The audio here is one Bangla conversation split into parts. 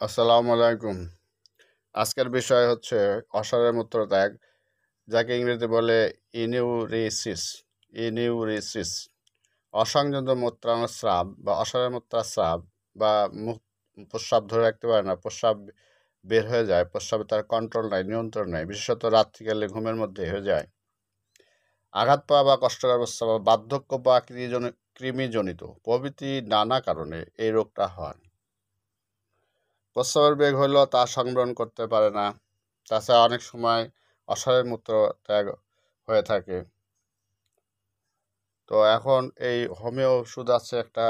আসসালামু আলাইকুম। আজকের বিষয় হচ্ছে অসারের মূত্রত্যাগ, যাকে ইংরেজিতে বলে ইনিউরেসিস। ইনিউরেসিস অসংযত মূত্রানুস্রাব বা অসারের মূত্রাস্রাব বা মুখ প্রস্রাব ধরে রাখতে পারে না, প্রস্রাব বের হয়ে যায়, প্রস্রাবে তার কন্ট্রোল নাই, নিয়ন্ত্রণ নাই, বিশেষত রাত্রিকালে ঘুমের মধ্যে হয়ে যায়। আঘাত পাওয়া বা কষ্টকর প্রস্রাব বা বার্ধক্য বা কৃমিজনিত প্রভৃতি নানা কারণে এই রোগটা হয়। প্রস্রাবের বেগ হলেও তা সংবরণ করতে পারে না। তাছাড়া অনেক সময় অসারের মূত্র ত্যাগ হয়ে থাকে। তো এখন এই হোমিও ওষুধ আছে একটা,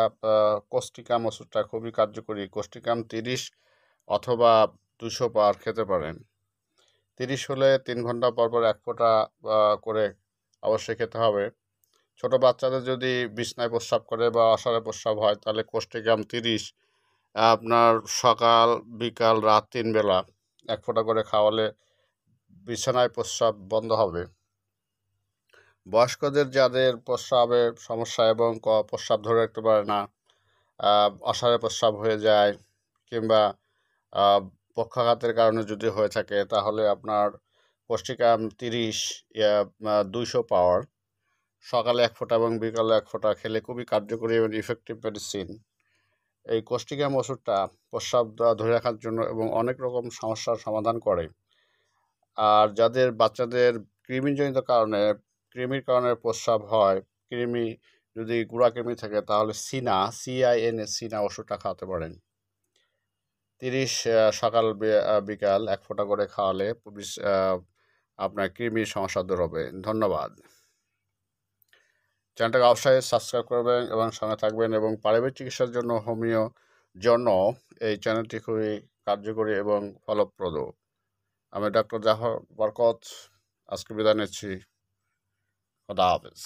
কোস্টিকাম ওষুধটা খুবই কার্যকরী। কোস্টিকাম 30 অথবা 200 পাওয়ার খেতে পারেন। 30 হলে 3 ঘন্টা পর পর 1 ফোঁটা করে অবশ্যই খেতে হবে। ছোট বাচ্চাদের যদি বিছনায় প্রস্রাব করে বা অসারে প্রস্রাব হয়, তাহলে কোস্টিকাম 30 আপনার সকাল বিকাল রাত 3 বেলা 1 ফোঁটা করে খাওয়ালে বিছানায় প্রস্রাব বন্ধ হবে। বয়স্কদের যাদের প্রস্রাবের সমস্যা এবং প্রস্রাব ধরে রাখতে পারে না, অসারে প্রস্রাব হয়ে যায়, কিংবা আহ, পক্ষাঘাতের কারণে যদি হয়ে থাকে, তাহলে আপনার কোস্টিকাম 30 200 পাওয়ার সকালে 1 ফোঁটা এবং বিকালে 1 ফোঁটা খেলে খুবই কার্যকরী এবং ইফেক্টিভ মেডিসিন। এই কোস্টিকাম ওষুধটা প্রস্রাব ধরে রাখার জন্য এবং অনেক রকম সমস্যার সমাধান করে। আর যাদের বাচ্চাদের কৃমিজনিত কারণে, কৃমির কারণে প্রস্রাব হয়, কৃমি যদি গুঁড়া কৃমি থাকে, তাহলে সিনা সিনা ওষুধটা খাওয়াতে পারেন। 30 সকাল বিকাল 1 ফোঁটা করে খাওয়ালে আপনার কৃমির সমস্যা দূর হবে। ধন্যবাদ। চ্যানেলটাকে অবশ্যই সাবস্ক্রাইব করবেন এবং সঙ্গে থাকবেন, এবং পারিবারিক চিকিৎসার জন্য হোমিও জন্য এই চ্যানেলটি খুবই কার্যকরী এবং ফলপ্রদ। আমি ডক্টর জাফর বরকত আজকে বিদায় নিচ্ছি। খোদা হাফেজ।